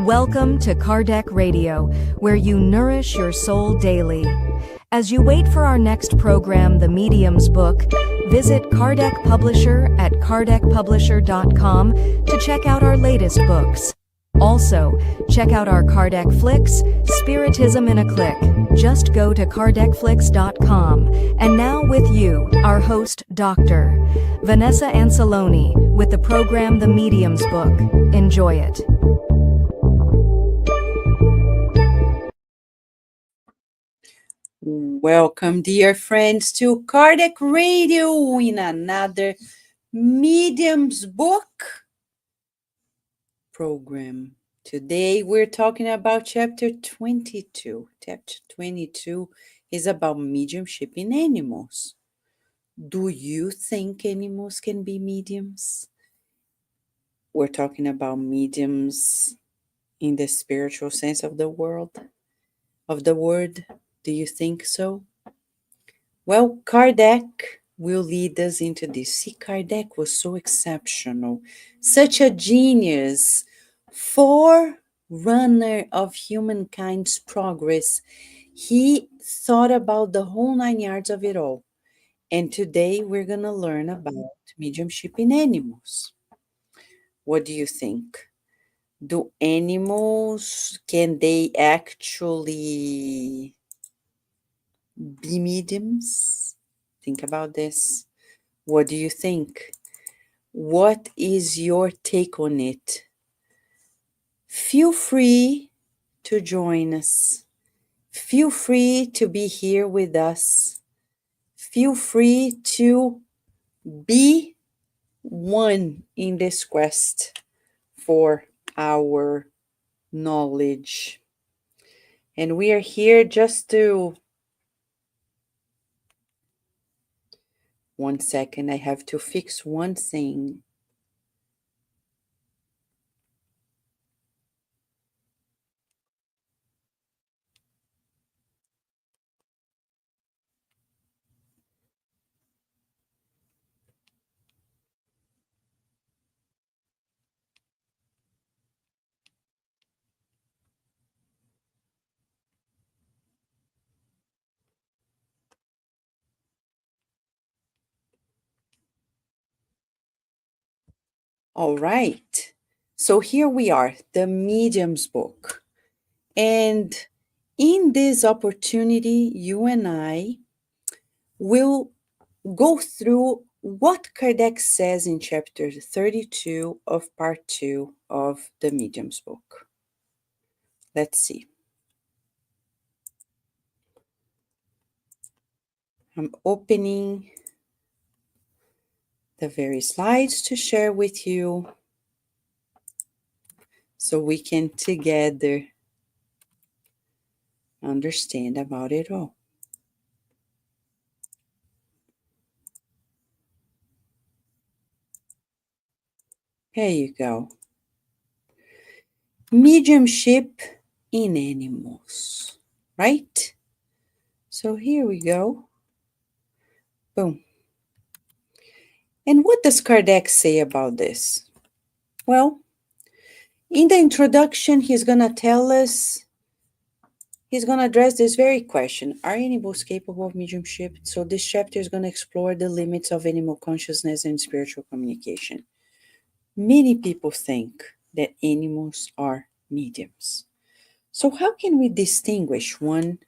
Welcome to Kardec Radio, where you nourish your soul daily. As you wait for our next program, The Medium's Book, visit Kardec Publisher at kardecpublisher.com to check out our latest books. Also, check out our Kardec Flicks, Spiritism in a Click. Just go to kardecflix.com. And now with you, our host, Dr. Vanessa Anseloni, with the program The Medium's Book. Enjoy it. Welcome, dear friends, to Kardec Radio in another Medium's Book program. Today we're talking about chapter 22. Chapter 22 is about mediumship in animals. Do you think animals can be mediums? We're talking about mediums in the spiritual sense of the word. Do you think so? Well, Kardec will lead us into this. See, Kardec was so exceptional, such a genius, forerunner of humankind's progress. He thought about the whole 9 yards of it all. And today we're going to learn about mediumship in animals. What do you think? Do animals, can they actually be mediums? Think about this. What do you think? What is your take on it? Feel free to join us. Feel free to be here with us. Feel free to be one in this quest for our knowledge. And we are here just to... One second, I have to fix one thing. All right. So here we are, the Medium's Book. And in this opportunity, you and I will go through what Kardec says in chapter 32 of part 2 of the Medium's Book. Let's see. I'm opening the various slides to share with you so we can together understand about it all. Here you go. Mediumship in animals, right? So here we go. Boom. And what does Kardec say about this? Well, in the introduction, he's going to tell us, he's going to address this very question. Are animals capable of mediumship? So this chapter is going to explore the limits of animal consciousness and spiritual communication. Many people think that animals are mediums. So how can we distinguish one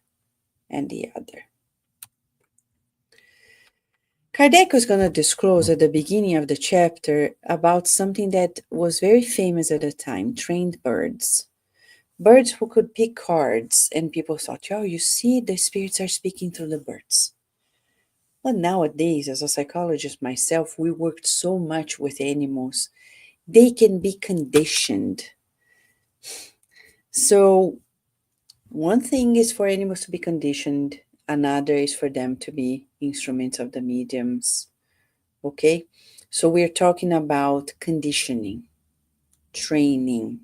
and the other? Kardec was going to disclose at the beginning of the chapter about something that was very famous at the time, trained birds. Birds who could pick cards, and people thought, oh, you see, the spirits are speaking through the birds. But nowadays, as a psychologist myself, we worked so much with animals. They can be conditioned. So one thing is for animals to be conditioned. Another is for them to be instruments of the mediums. Okay? So we're talking about conditioning, training.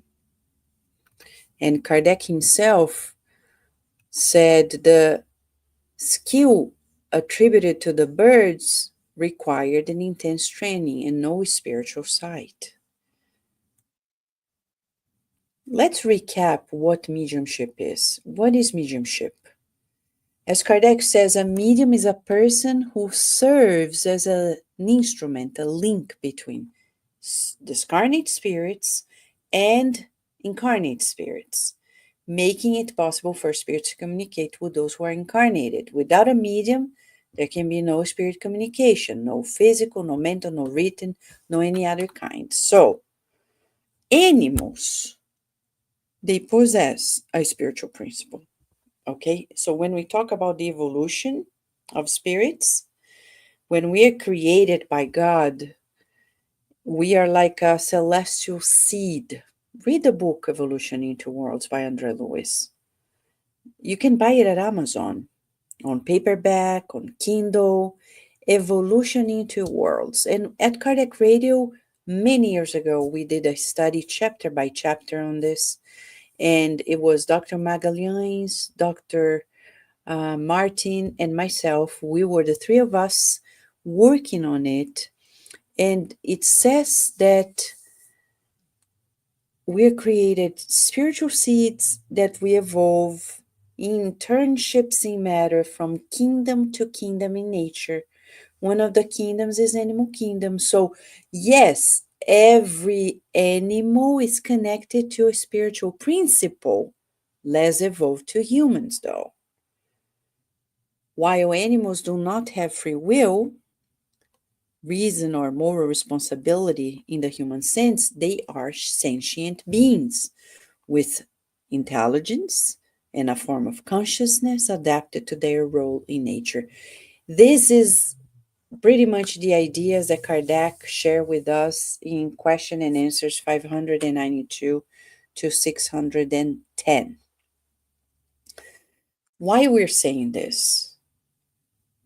And Kardec himself said the skill attributed to the birds required an intense training and no spiritual sight. let's recap what mediumship is. What is mediumship? As Kardec says, a medium is a person who serves as an instrument, a link between discarnate spirits and incarnate spirits, making it possible for spirits to communicate with those who are incarnated. Without a medium, there can be no spirit communication, no physical, no mental, no written, no any other kind. So, animals, they possess a spiritual principle. Okay, so when we talk about the evolution of spirits, when we are created by God, we are like a celestial seed. Read the book Evolution into Worlds by Andre Lewis. You can buy it at Amazon, on paperback, on Kindle, Evolution into Worlds. And at Kardec Radio, many years ago, we did a study chapter by chapter on this. And it was Dr. Magalhães, Dr. Martin, and myself. We were the three of us working on it. And it says that we're created spiritual seeds that we evolve in internships in matter from kingdom to kingdom in nature. One of the kingdoms is animal kingdom. So, yes, every animal is connected to a spiritual principle, less evolved to humans, though. While animals do not have free will, reason, or moral responsibility in the human sense, they are sentient beings with intelligence and a form of consciousness adapted to their role in nature. This is pretty much the ideas that Kardec shared with us in Question and Answers 592 to 610. Why we're saying this?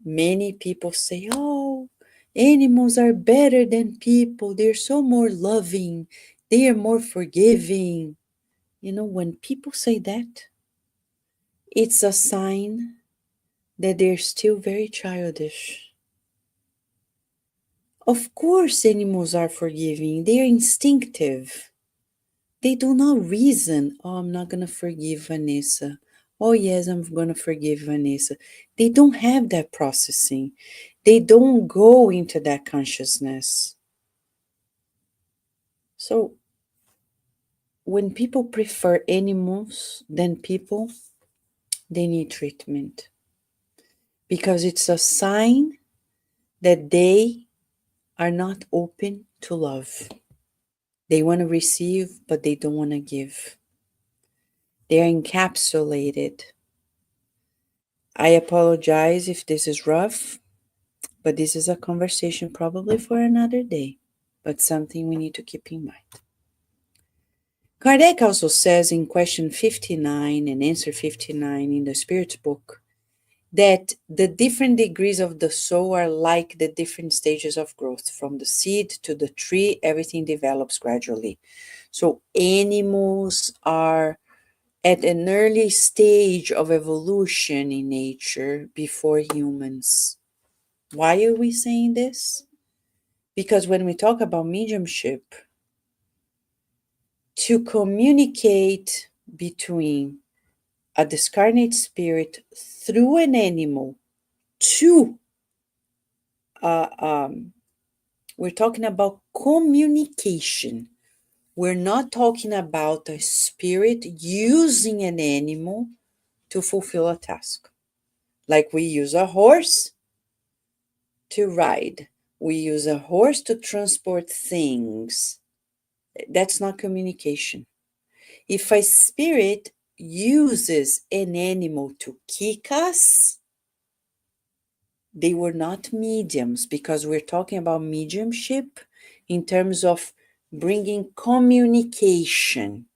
Many people say, oh, animals are better than people. They're so more loving. They are more forgiving. You know, when people say that, it's a sign that they're still very childish. Of course, animals are forgiving. They are instinctive. They do not reason, oh, I'm not going to forgive Vanessa. Oh, yes, I'm going to forgive Vanessa. They don't have that processing. They don't go into that consciousness. So, when people prefer animals than people, they need treatment. Because it's a sign that they are not open to love. They want to receive, but they don't want to give. They are encapsulated. I apologize if this is rough, but this is a conversation probably for another day, but something we need to keep in mind. Kardec also says in question 59 and answer 59 in the Spirit's book that the different degrees of the soul are like the different stages of growth. From the seed to the tree, everything develops gradually. So animals are at an early stage of evolution in nature before humans. Why are we saying this? Because when we talk about mediumship, to communicate between a discarnate spirit through an animal to we're talking about communication. We're not talking about a spirit using an animal to fulfill a task. Like we use a horse to ride. We use a horse to transport things. That's not communication. If a spirit uses an animal to kick us, they were not mediums, because we're talking about mediumship in terms of bringing communication,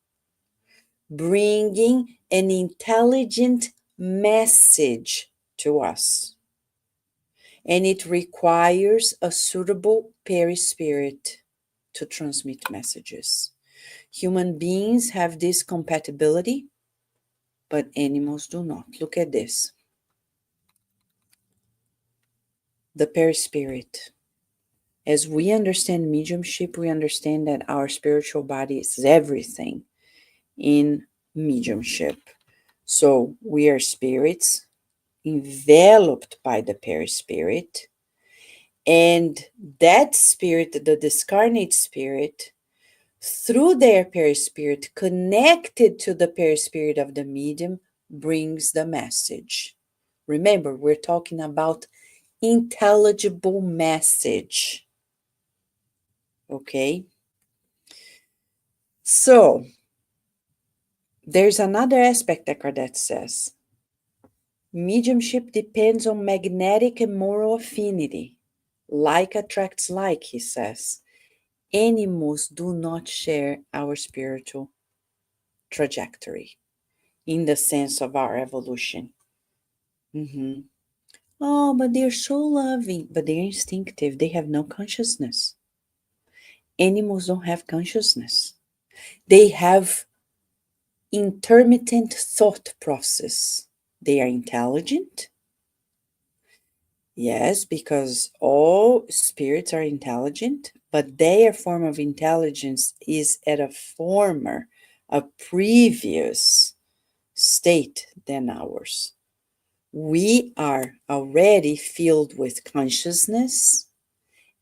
bringing an intelligent message to us. And it requires a suitable perispirit to transmit messages. Human beings have this compatibility, but animals do not. Look at this. The perispirit. As we understand mediumship, we understand that our spiritual body is everything. in mediumship. So we are spirits enveloped by the perispirit, and that spirit, the discarnate spirit, through their perispirit, connected to the perispirit of the medium, brings the message. Remember, we're talking about intelligible message. Okay? So, there's another aspect that Kardec says. Mediumship depends on magnetic and moral affinity. Like attracts like, he says. Animals do not share our spiritual trajectory in the sense of our evolution. Oh, but they're so loving, but they're instinctive. They have no consciousness. Animals don't have consciousness. They have intermittent thought process. They are intelligent. Yes, because all spirits are intelligent, but their form of intelligence is at a previous state than ours. We are already filled with consciousness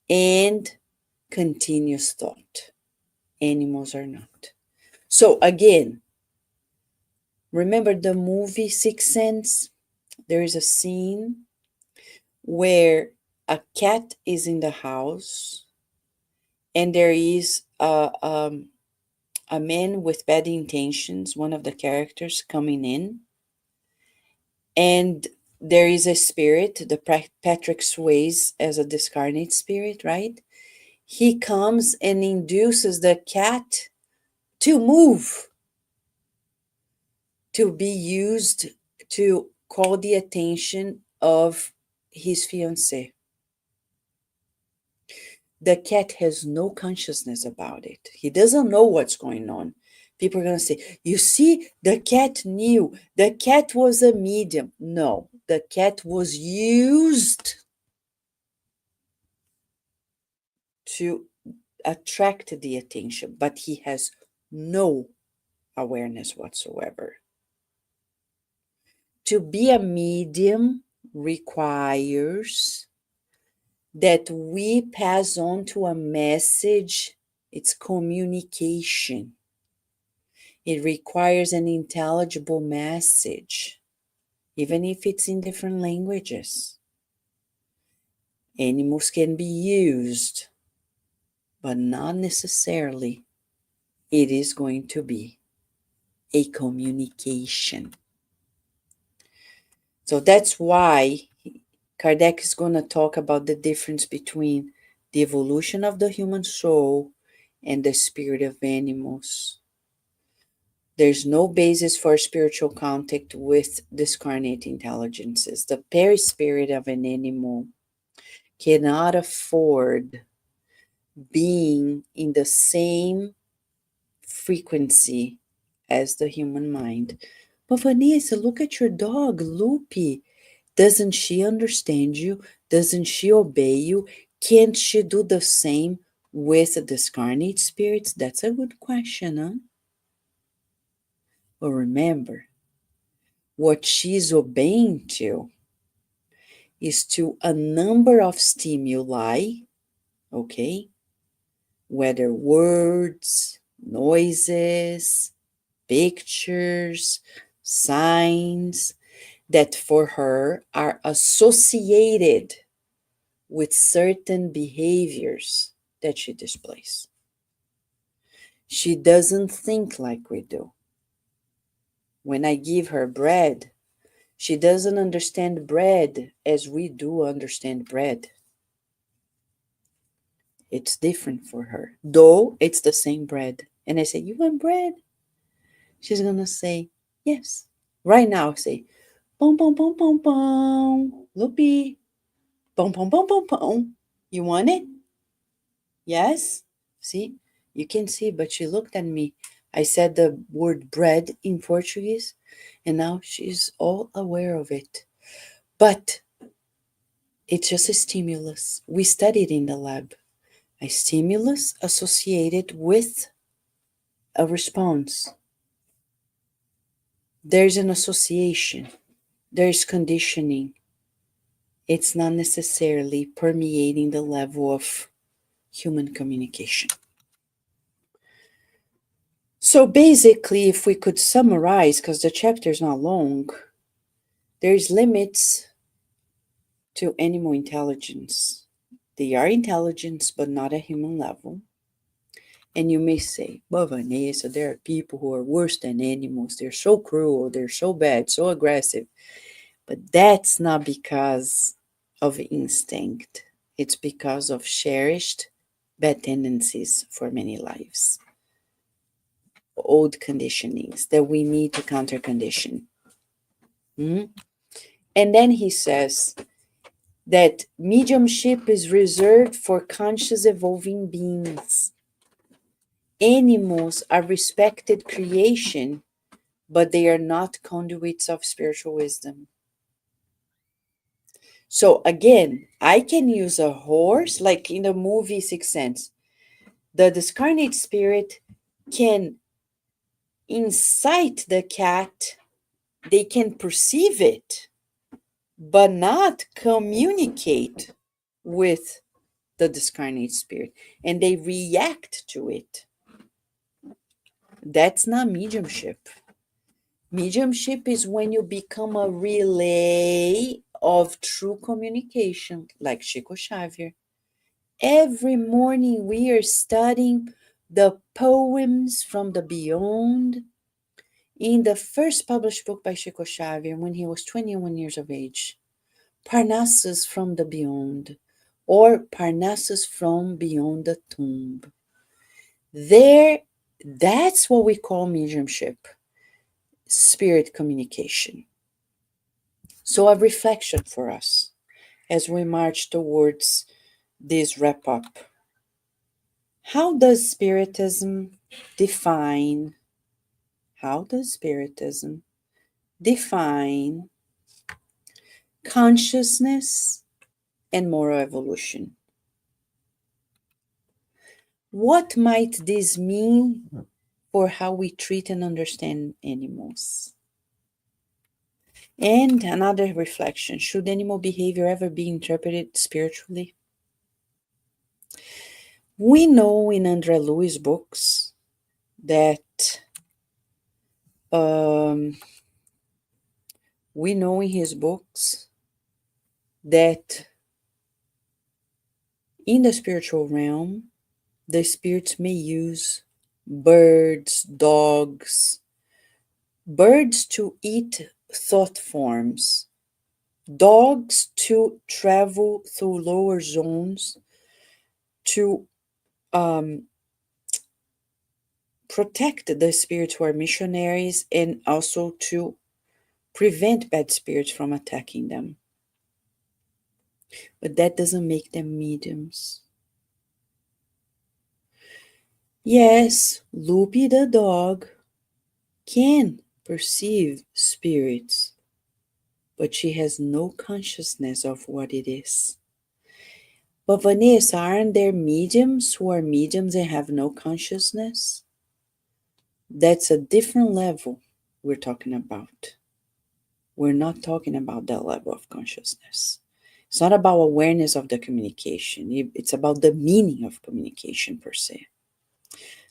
and continuous thought. Animals are not. So again, remember the movie Sixth Sense? There is a scene where a cat is in the house and there is a man with bad intentions, one of the characters coming in, and there is a spirit, Patrick Swayze as a discarnate spirit, right? He comes and induces the cat to move, to be used to call the attention of his fiancée. The cat has no consciousness about it. He doesn't know what's going on. People are going to say, you see, the cat knew. The cat was a medium. No, the cat was used to attract the attention, but he has no awareness whatsoever. To be a medium requires that we pass on to a message. It's communication. It requires an intelligible message, even if it's in different languages. Animals can be used, but not necessarily it is going to be a communication. So that's why Kardec is going to talk about the difference between the evolution of the human soul and the spirit of animals. There's no basis for spiritual contact with discarnate intelligences. The perispirit of an animal cannot afford being in the same frequency as the human mind. But Vanessa, look at your dog, Loopy. Doesn't she understand you? Doesn't she obey you? Can't she do the same with the discarnate spirits? That's a good question, huh? But remember, what she's obeying to is to a number of stimuli, okay? Whether words, noises, pictures, signs, that for her are associated with certain behaviors that she displays. She doesn't think like we do. When I give her bread, she doesn't understand bread as we do understand bread. It's different for her, though it's the same bread. And I say, you want bread? She's going to say, yes. Right now, say, boom, boom, boom, boom, boom. Loopy, boom, boom, boom, boom, boom. You want it? Yes. See, you can see, but she looked at me. I said the word bread in Portuguese, and now she's all aware of it. But it's just a stimulus. We studied in the lab. A stimulus associated with a response. there's an association, there's conditioning. It's not necessarily permeating the level of human communication. So basically, if we could summarize, because the chapter is not long, there's limits to animal intelligence. They are intelligence, but not at human level. And you may say, but Vanessa, there are people who are worse than animals. They're so cruel, they're so bad, so aggressive. But that's not because of instinct. It's because of cherished bad tendencies for many lives. Old conditionings that we need to counter condition. And then he says that mediumship is reserved for conscious evolving beings. Animals are respected creation, but they are not conduits of spiritual wisdom. So again, I can use a horse, like in the movie Sixth Sense. The discarnate spirit can incite the cat, they can perceive it, but not communicate with the discarnate spirit, and they react to it. That's not mediumship. Mediumship is when you become a relay of true communication, like Chico Xavier. Every morning we are studying the poems from the beyond. In the first published book by Chico Xavier, when he was 21 years of age, Parnassus from the Beyond, or Parnassus from Beyond the Tomb. There, that's what we call mediumship, spirit communication. So a reflection for us as we march towards this wrap up. How does Spiritism define consciousness and moral evolution? What might this mean for how we treat and understand animals? And another reflection, should animal behavior ever be interpreted spiritually? We know in André Louis' books that we know in his books that in the spiritual realm, the spirits may use birds, dogs, birds to eat thought forms, dogs to travel through lower zones, to protect the spirits who are missionaries, and also to prevent bad spirits from attacking them. But that doesn't make them mediums. Yes, Loopy the dog can perceive spirits, but she has no consciousness of what it is. But Vanessa, aren't there mediums who are mediums and have no consciousness? That's a different level we're talking about. We're not talking about that level of consciousness. It's not about awareness of the communication. It's about the meaning of communication per se.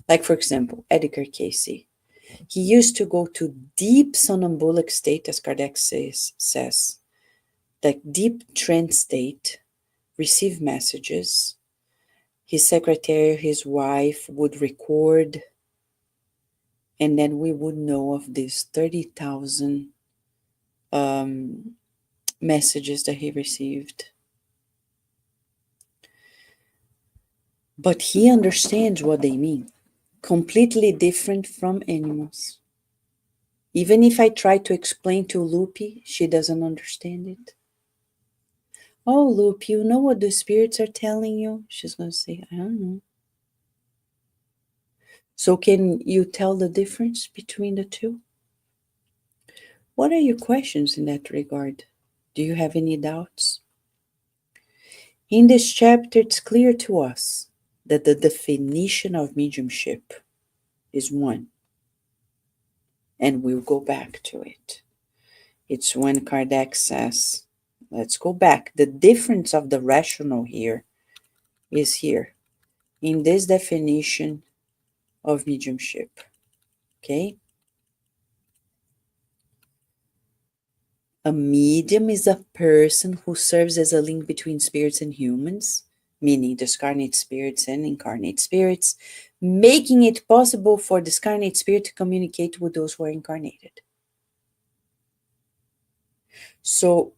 Like, for example, Edgar Cayce. He used to go to deep somnambulic state, as Kardec says, like deep trance state, receive messages. His secretary, his wife would record, and then we would know of these 30,000 messages that he received. But he understands what they mean. Completely different from animals. Even if I try to explain to Loopy, she doesn't understand it. Oh, Loopy, you know what the spirits are telling you? She's going to say, I don't know. So can you tell the difference between the two? What are your questions in that regard? Do you have any doubts? In this chapter, it's clear to us that the definition of mediumship is one, and we'll go back to it. It's when Kardec says, let's go back. The difference of the rational here is here in this definition of mediumship. Okay? A medium is a person who serves as a link between spirits and humans, meaning discarnate spirits and incarnate spirits, making it possible for discarnate spirit to communicate with those who are incarnated. So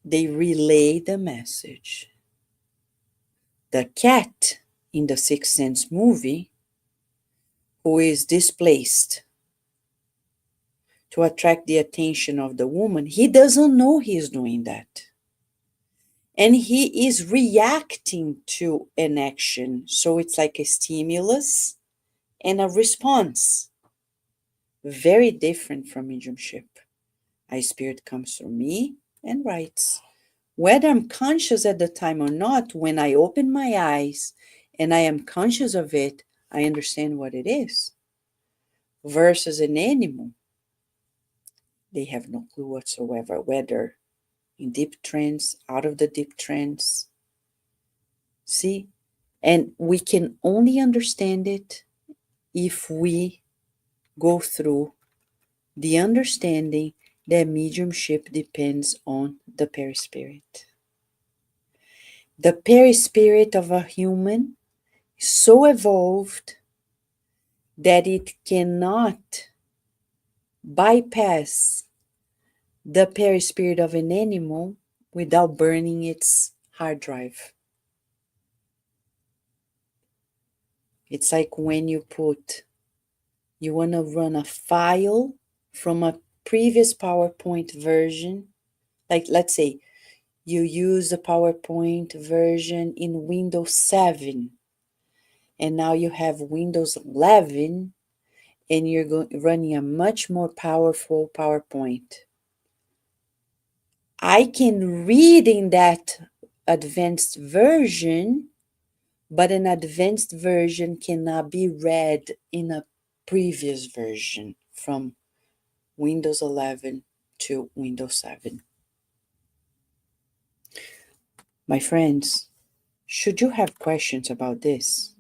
they relay the message. The cat in the Sixth Sense movie, who is displaced to attract the attention of the woman, he doesn't know he is doing that. And he is reacting to an action. So it's like a stimulus and a response. Very different from mediumship. A spirit comes through me and writes. Whether I'm conscious at the time or not, when I open my eyes and I am conscious of it, I understand what it is. Versus an animal, they have no clue whatsoever, whether in deep trance, out of the deep trance. See? And we can only understand it if we go through the understanding that mediumship depends on the perispirit. The perispirit of a human is so evolved that it cannot bypass the perispirit of an animal without burning its hard drive. It's like when you want to run a file from a previous PowerPoint version. Like, let's say you use the PowerPoint version in Windows 7, and now you have Windows 11, and you're running a much more powerful PowerPoint. I can read in that advanced version, but an advanced version cannot be read in a previous version from Windows 11 to Windows 7. My friends, should you have questions about this,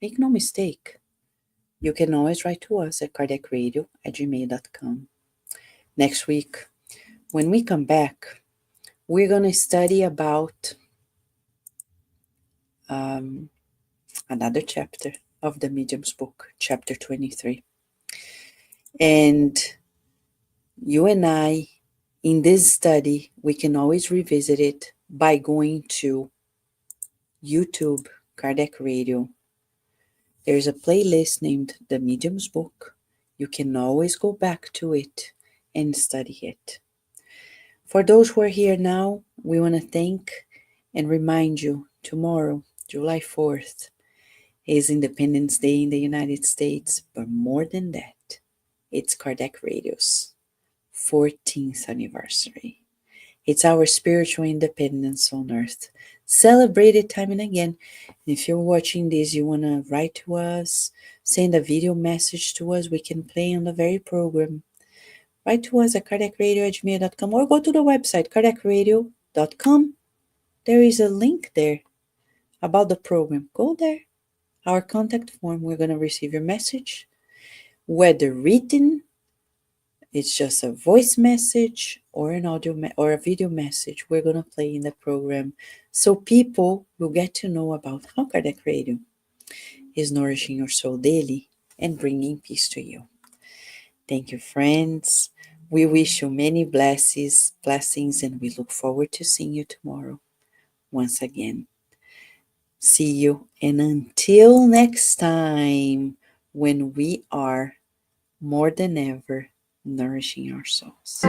make no mistake. You can always write to us at kardecradio@gmail.com. Next week, when we come back, we're going to study about another chapter of the Medium's book, chapter 23. And you and I, in this study, we can always revisit it by going to YouTube, Kardec Radio. There's a playlist named The Medium's Book. You can always go back to it and study it. For those who are here now, we want to thank and remind you tomorrow, July 4th, is Independence Day in the United States, but more than that, it's Kardec Radio's 14th anniversary. It's our spiritual independence on earth, celebrated time and again. And if you're watching this, you want to write to us, send a video message to us, we can play on the very program. Write to us at kardecradio@gmail.com or go to the website, kardecradio.com. There is a link there about the program. Go there. Our contact form, we're going to receive your message. Whether written, it's just a voice message or an audio or a video message we're going to play in the program, so people will get to know about how Kardec Radio is nourishing your soul daily and bringing peace to you. Thank you, friends. We wish you many blessings, and we look forward to seeing you tomorrow once again. See you, and until next time, when we are more than ever nourishing our souls.